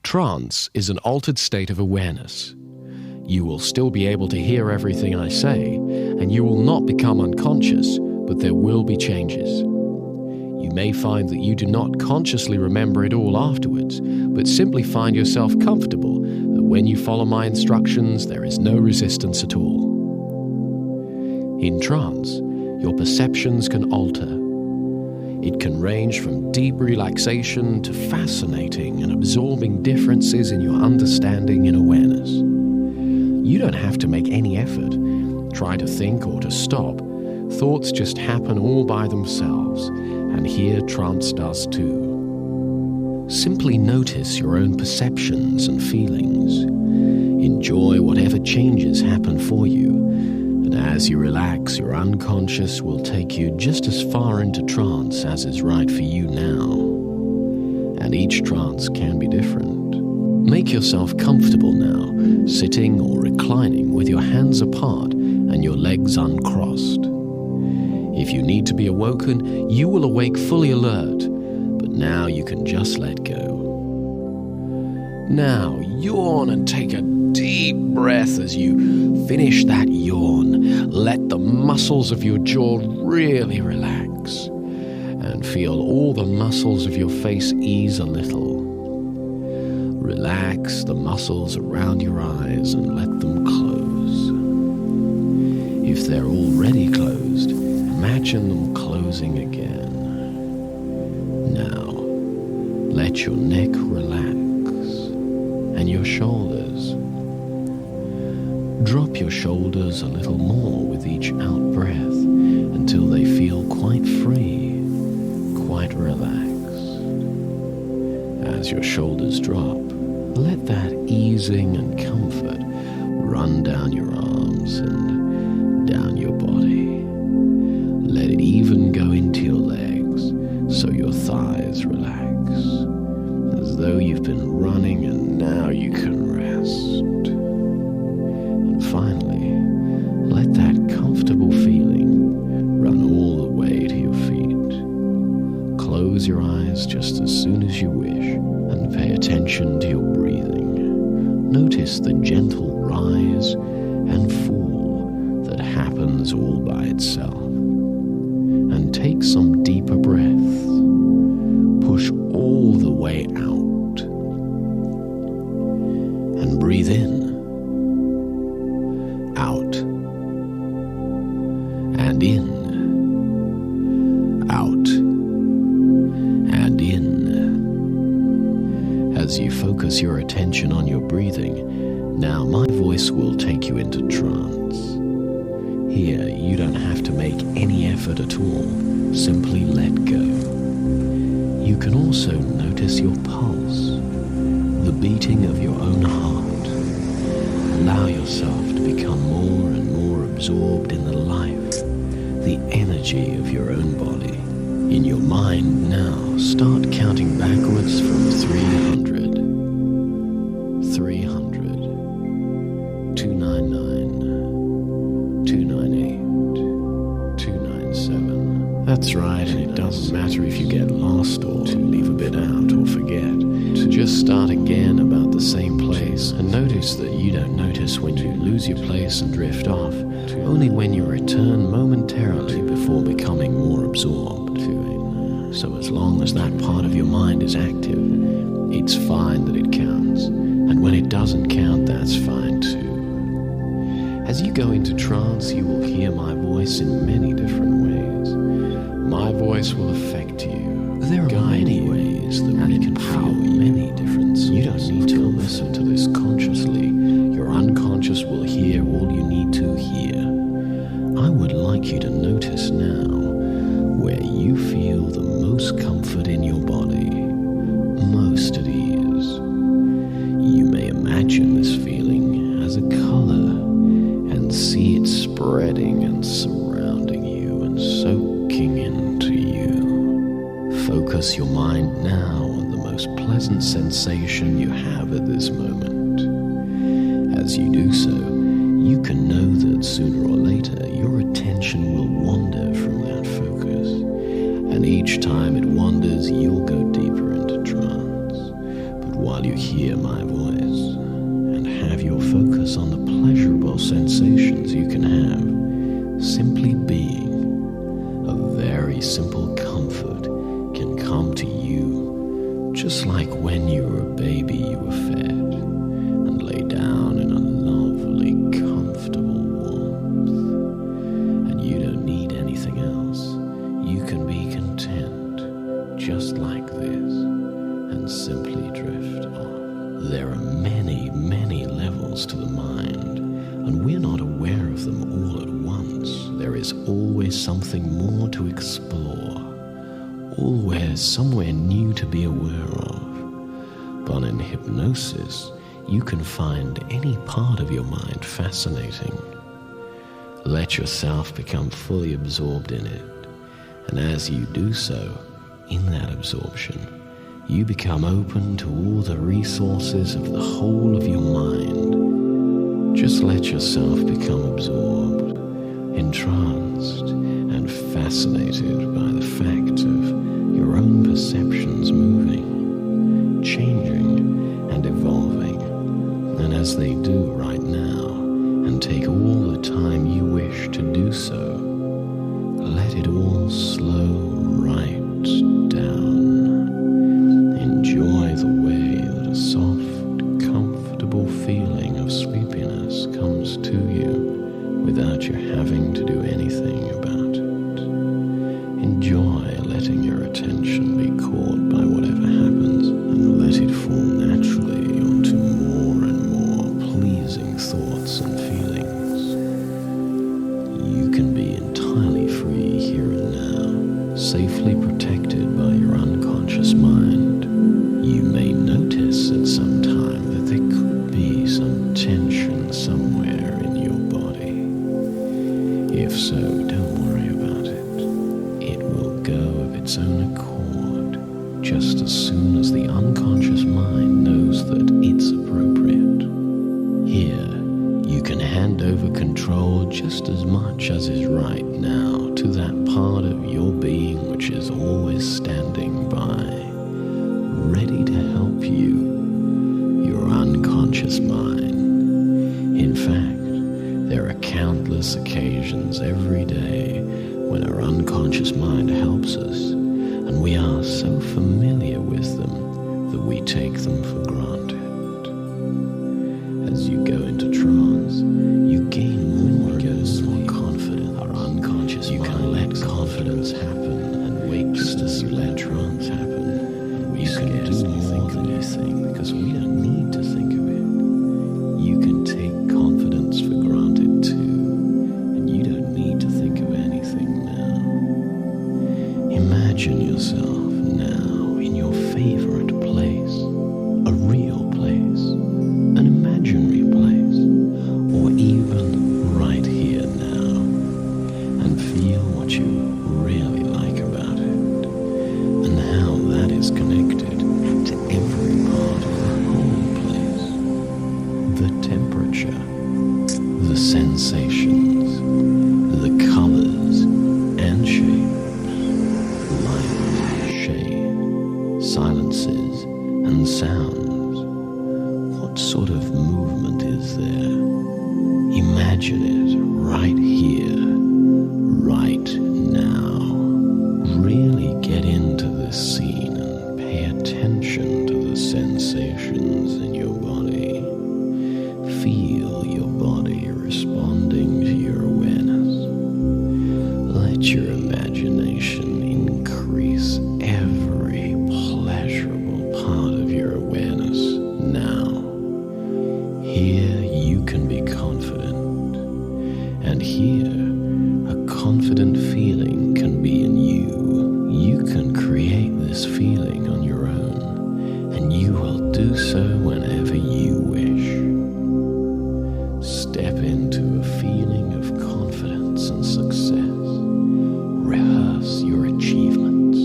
Trance is an altered state of awareness. You will still be able to hear everything I say, and you will not become unconscious, but there will be changes. You may find that you do not consciously remember it all afterwards, but simply find yourself comfortable that when you follow my instructions, there is no resistance at all. In trance, your perceptions can alter. It can range from deep relaxation to fascinating and absorbing differences in your understanding and awareness. You don't have to make any effort, try to think or to stop. Thoughts just happen all by themselves, and here trance does too. Simply notice your own perceptions and feelings. Enjoy whatever changes happen for you, and as you relax, your unconscious will take you just as far into trance as is right for you now. And each trance can be different. Make yourself comfortable now, sitting or reclining with your hands apart and your legs uncrossed. If you need to be awoken, you will awake fully alert, but now you can just let go. Now yawn and take a deep breath as you finish that yawn. Let the muscles of your jaw really relax and feel all the muscles of your face ease a little. Relax the muscles around your eyes and let them close. If they're already closed, imagine them closing again. Now, let your neck relax and your shoulders. Drop your shoulders a little more with each out-breath until they feel quite free, quite relaxed. As your shoulders drop, let that easing and comfort run down your arms and down your body. Let it even go into your legs so your thighs relax, as though you've been running and now you can rest. And finally, let that comfortable feeling run all the way to your feet. Close your eyes just as soon as you wish and pay attention to your breathing. Notice the gentle rise and fall that happens all by itself. And take some deeper breaths. Push all the way out. And breathe in. Out. And in. Out. And in. As you focus your attention on your breathing, now my voice will take you into trance. Here, you don't have to make any effort at all. Simply let go. You can also notice your pulse, the beating of your own heart. Allow yourself to become more and more absorbed in the life, the energy of your own body. In your mind now, start counting backwards from 300. 300. 299. 298. 297. That's right, and it doesn't matter if you get lost or leave a bit out or forget. Just start again about the same place and notice that you don't notice when you lose your place and drift off, only when you return momentarily before becoming more absorbed. So as long as that part of your mind is active, it's fine that it counts. And when it doesn't count, that's fine too. As you go into trance, you will hear my voice in many different ways. My voice will affect you. There are many ways that we can feel many differences. You don't need to listen to this consciously. Your unconscious will hear all you need to hear. I would like you to notice now where you feel the most comfort in your body, most at ease. You may imagine this feeling as a color and see it spreading and surrounding you and soaking into you. Focus your mind now on the most pleasant sensation you have at this moment. As you do so, you can know that sooner or later your attention will wander from that focus, and each time it wanders you'll go deeper into trance. But while you hear my voice, and have your focus on the pleasurable sensations you can have. Simply being, a very simple comfort can come to you, just like when you were a baby you were fed and lay down in a lovely, comfortable warmth. And you don't need anything else. You can be content, just like this, and simply drift off. There are many, many levels to the mind, and we're not aware of them all at once. There is always something more to explore, always somewhere new to be aware of. But in hypnosis, you can find any part of your mind fascinating. Let yourself become fully absorbed in it, and as you do so, in that absorption, you become open to all the resources of the whole of your mind. Just let yourself become absorbed, entranced, and fascinated by the fact of your own perceptions moving, changing, and evolving. And as they do right now, and take all the time you wish to do so, let it all slow right down. Enjoy the way that a soft, comfortable feeling of sleepiness comes to you without you having to do anything about it. Enjoy letting your attention be caught by whatever happens, and let it fall naturally onto more and more pleasing thoughts and feelings. You can be entirely free here and now, safely protected by your unconscious mind. You may notice at some time that there could be some tension somewhere in your body. If so, don't worry about it. It will go of its own accord, just as soon as the unconscious mind knows that it's appropriate. Here, you can hand over control just as much as is right now to that part of your being which is always standing by, ready to help you, your unconscious mind. In fact, there are countless occasions every day when our unconscious mind helps us, and we are so familiar with them that we take them for granted. As you go into trance, you gain more and more confidence. Our unconscious you can let confidence happen and wake just as you let trance happen. You can do more than you think, because we don't need to think of it. You can take confidence for granted too, and you don't need to think of anything now. Imagine yourself now in your favorite place, a real place, an imaginary place, or even right here now, and feel what you really like about it, and how that is connected to every part of the whole place. The temperature, the sensations, the colors and shapes, light, shade, silences and sounds. What sort of movement is there? Imagine it right here, right now. Really get into this scene and pay attention to the sensations in your body. Feel your body responding to your awareness. Let your imagination increase every pleasurable part of your awareness now. Here you can be confident, and here a confident feeling can be in you. You can create this feeling on your own, and you will do so whenever you wish. Step into a feeling of confidence and success. Rehearse your achievements.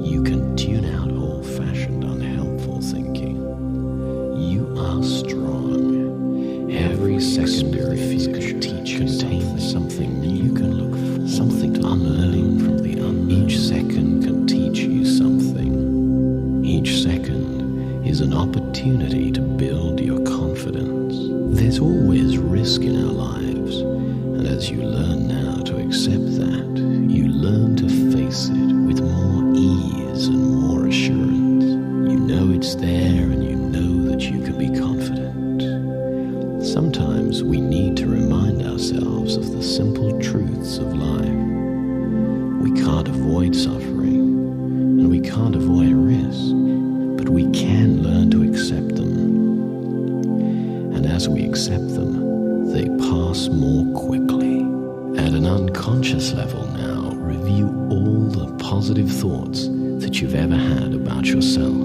You can tune out old-fashioned unhelpful thinking. You are strong. Every secondary future teach contains something new you can look for, something unearned from the unknown. Each second can teach you something. Each second is an opportunity to build your confidence. There's always risk in our lives, and as you learn now to accept that, you learn to face it with more ease and more assurance. You know it's there, and you know that you can be confident. Sometimes we need to remind ourselves of the simple truths of life. We can't avoid suffering, and we can't avoid risk, but we can learn to accept them. And as we accept them, they pass more quickly. At an unconscious level now, review all the positive thoughts that you've ever had about yourself.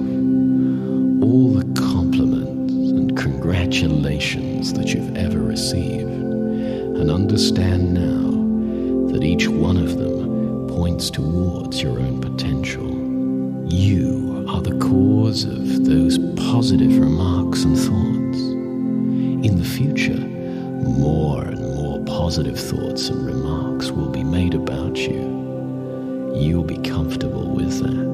All the compliments and congratulations that you've ever received. And understand now that each one of them points towards your own potential. You are the cause of those positive remarks and thoughts. In the future, more and more positive thoughts and remarks will be made about you. You'll be comfortable with that.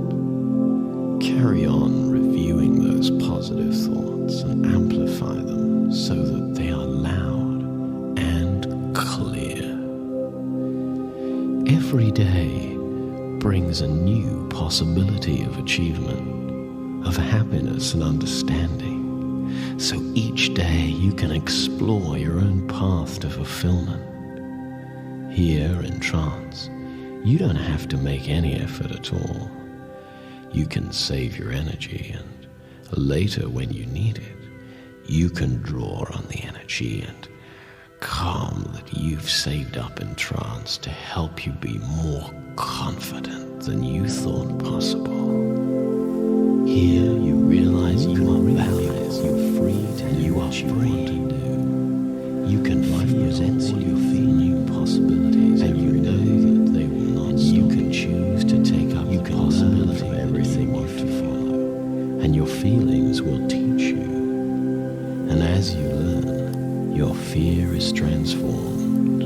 Carry on reviewing those positive thoughts and amplify them so that they are loud and clear. Every day brings a new possibility of achievement, of happiness and understanding. So each day you can explore your own path to fulfillment. Here in trance, you don't have to make any effort at all. You can save your energy, and later when you need it, you can draw on the energy and calm that you've saved up in trance to help you be more confident than you thought possible. Here you realize you are valuable, you're free to do what you want to do. You can present your new possibilities, and you know that they will not stop. You can choose to take up the possibility of everything you want to follow, and your feelings will teach you. And as you learn, your fear is transformed.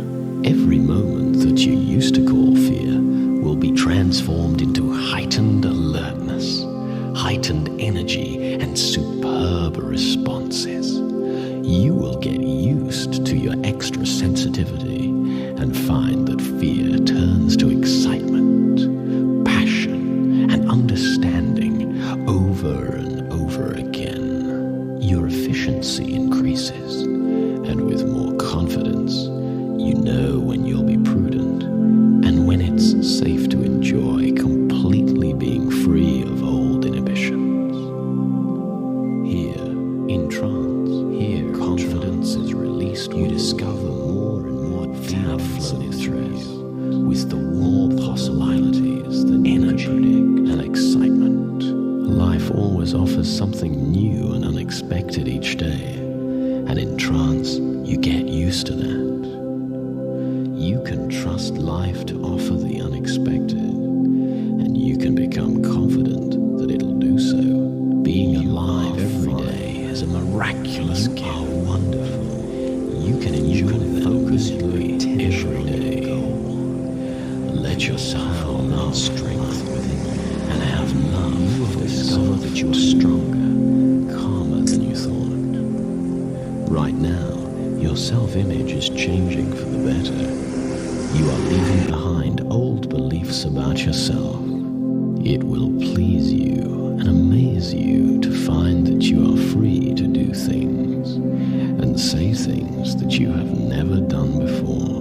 Every moment that you used to call fear will be transformed into heightened alertness, heightened energy, and superb responses. You will get used to your extra sensitivity and find that fear turns to excitement, passion, and understanding over and over again. Your efficiency increases, and with more confidence, you know when you'll be prudent and when it's safe to enjoy completely being free of old inhibitions. Here, in trance, here confidence is released. You discover more and more fear flows through you with the more possibilities than energy and excitement. Life always offers something new and unexpected each day, and in trance, you get used to that. You can trust life to offer the unexpected, and you can become confident that it'll do so. Being alive every day is a miraculous gift. You are wonderful. You can enjoy that focusedly every day. Let yourself hold strength within you and have love. You will discover that you are stronger, calmer than you thought. Right now, your self-image is changing for the better. You are leaving behind old beliefs about yourself. It will please you and amaze you to find that you are free to do things and say things that you have never done before.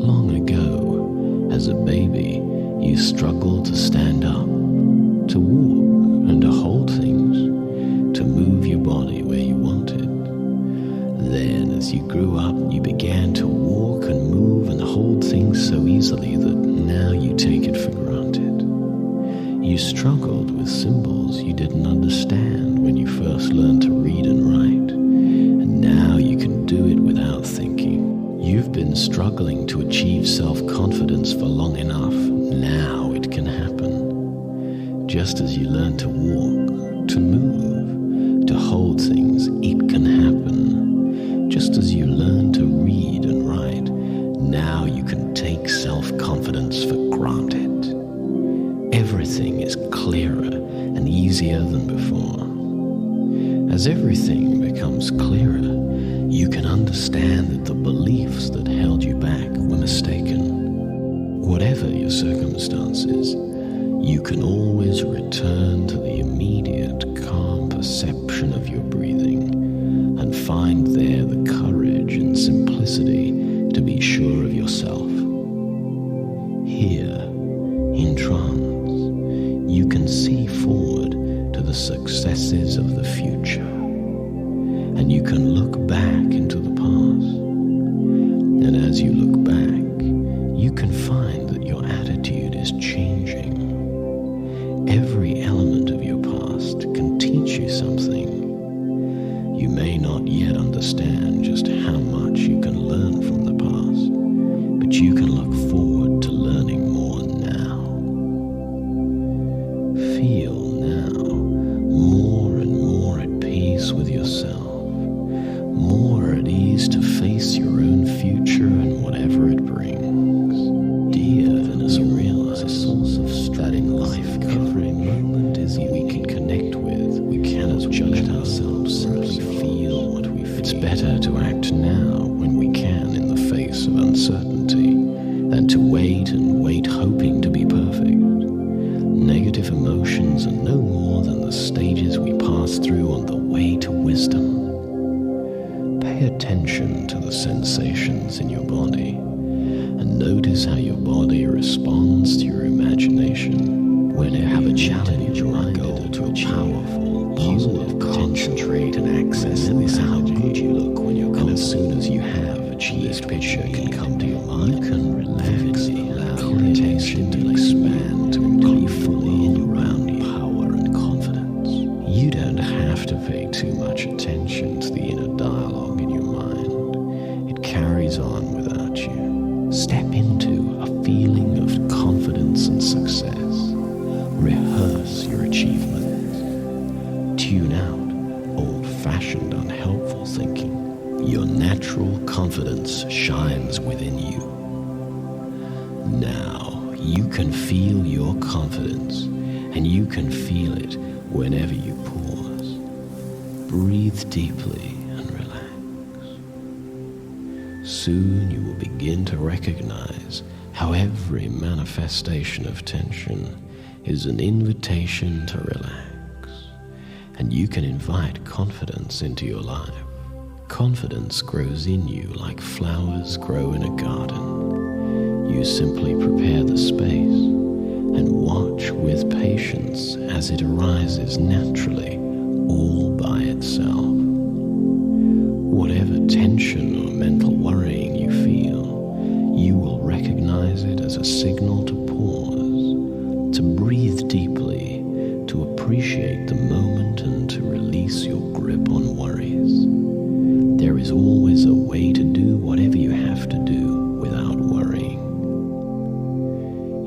Long ago, as a baby, you struggled to stand up, to walk and to hold things, to move your body where you wanted. Then, as you grew up, you began to walk and move and hold things so easily that now you take it for granted. You struggled with symbols you didn't understand when you first learned to read and write, and now you can do it without thinking. You've been struggling to achieve self-confidence for long enough. Now it can happen. Just as you learn to walk, to move, to hold things, it can happen. Just as you learn to read and write, now you can take self-confidence for granted. Everything is clearer and easier than before. As everything becomes clearer, you can understand that the beliefs that held you back were mistaken. Whatever your circumstances, you can always return to the immediate calm perception of your breathing and find there the courage and simplicity to be sure of yourself. Here, in trance, you can see forward to the successes of the future, and you can look back into the past. And as you look back, you can find that your attitude is changing. Every element of your past can teach you something. You may not yet understand just how much you can learn from the past, but you can look forward to learning more now. Feel now more and more at peace with yourself, more at ease to face your own future and whatever it brings. Dear, and as you realize a source of strength that in life every moment is we can connect with, we cannot judge ourselves, simply feel what we feel. It's better to act now when we can in the face of uncertainty than to wait and wait hoping to be perfect. Negative emotions are no more than the stages we pass through on the way to wisdom. Pay attention to the sensations in your body and notice how your body responds to your imagination. When you have a challenge or a goal to achieve, powerful, positive, concentrate and access this how good you look when you're confident. And as soon as you have achieved, this picture can come to your mind. You can relax, allow your attention to expand to include fully in around you power and confidence. You don't have to pay too much attention to the inner dialogue in your mind. It carries on without you. Step into a feeling of confidence and success. Rehearse your achievements. Tune out old-fashioned, unhelpful thinking. Your natural confidence shines within you. Now you can feel your confidence, and you can feel it whenever you pause. Breathe deeply and relax. Soon you will begin to recognize how every manifestation of tension is an invitation to relax, and you can invite confidence into your life. Confidence grows in you like flowers grow in a garden. You simply prepare the space and watch with patience as it arises naturally, all by itself. Whatever tension or mental worrying you feel, you will recognize it as a signal to pause, to breathe deeply, to appreciate the moment and to release your grip on worries. There is always a way to do whatever you have to do without worrying.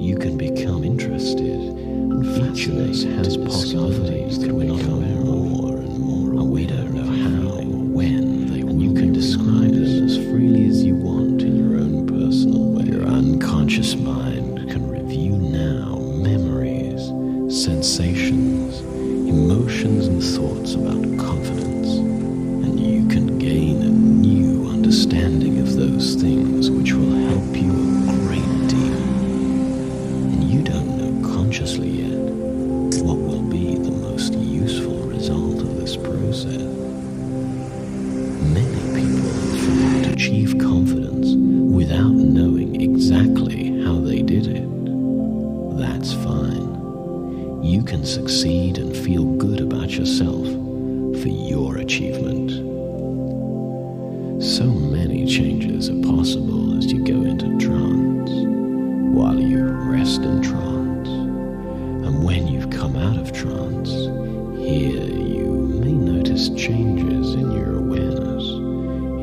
You can become interested and fascinated has possibilities that become more and more. And we don't know how or when they will. And you can describe them as freely as you want in your own personal way. Your unconscious mind can review now memories, sensations, emotions and thoughts about confidence, and you can gain a new understanding of those things which will help you a great deal. And you don't know consciously yet what will be the most useful result of this process. Many people in fact achieve confidence without knowing exactly how they did it. That's fine. You can succeed and feel good about yourself for your achievement. So many changes are possible as you go into trance, while you rest in trance. And when you've come out of trance, here you may notice changes in your awareness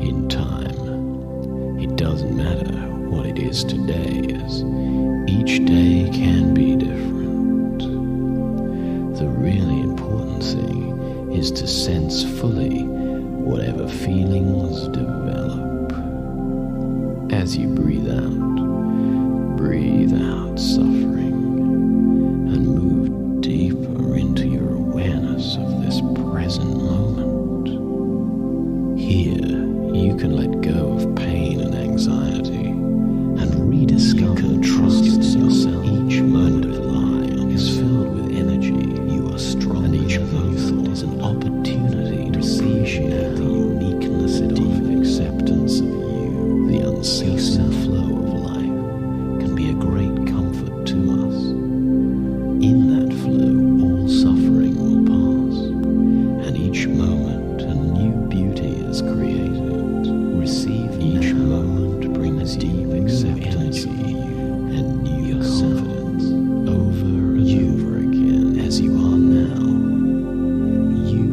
in time. It doesn't matter what it is today, as each day can be different. The really important thing is to sense fully whatever feelings develop. As you breathe out suffering, and move deeper into your awareness of this present moment. Here, you can let go of pain and anxiety and rediscover trust yourself. Each moment of life is filled with energy. You are strong, and each moment is an opportunity to appreciate the uniqueness of acceptance of you. The unceasing flow of life can be a great comfort to us. In that flow, all suffering will pass, and each moment a new beauty is created. Receive each moment brings deep acceptance of you and new confidence over and over again as you are now. You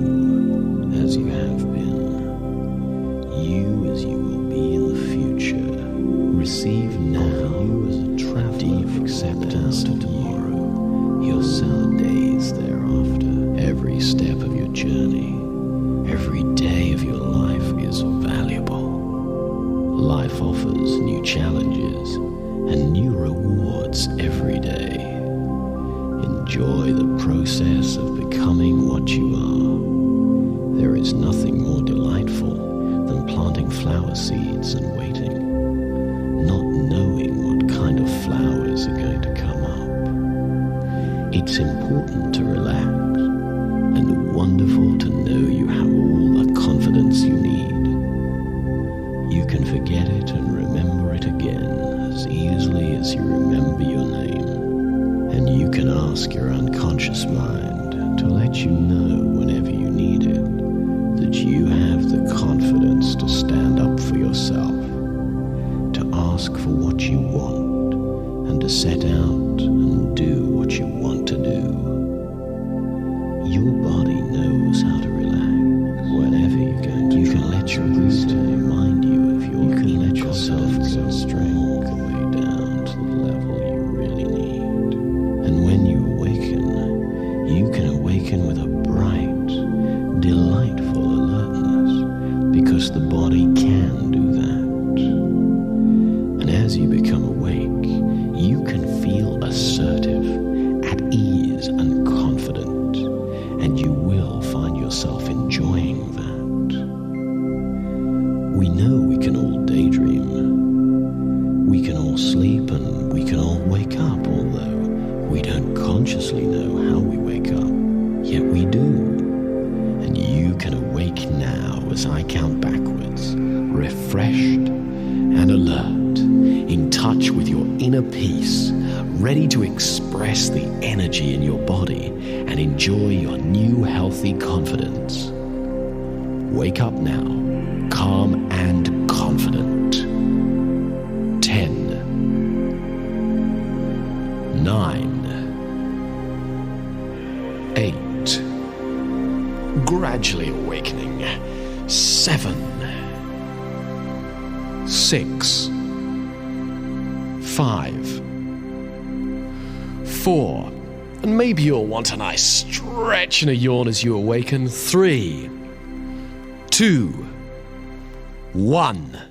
as you have been. You as you will be in the future. Receive now you as a traveler. Deep acceptance to tomorrow. Yourself days thereafter. Every step of your journey, every day of your life is valuable. Life offers new challenges and new rewards every day. Enjoy the process of becoming what you are. There is nothing more delightful than planting flower seeds and waiting, not knowing what kind of flowers are going to come up. It's important to relax, and wonderful to know you have all the confidence you need. You can forget it and remember it again as easily as you remember your name. And you can ask your unconscious mind to let you know whenever you need it that you have the confidence to stand up for yourself, to ask for what you want, and to set out and do what you want to do. Your body knows how to relax whenever you're going to. You can let your breathing remind you of your. You can let yourself go strength all the way down to the level you really need. And when you awaken, you can awaken with a bright, delightful alertness, because the body can do that. And as you become awake, you can feel assertive, at ease and confident, and you will find yourself enjoying that. We know we can all daydream. We can all sleep and we can all wake up, although we don't consciously know how we wake up, yet we do. And you can awake now as I count backwards, refreshed and alert, in touch with your inner peace, ready to express the energy in your body and enjoy your new healthy confidence. Wake up now, calm and confident. 10, 9, 8, gradually awakening. 7, 6, 5, 4, and maybe you'll want a nice stretch and a yawn as you awaken. 3, 2, 1.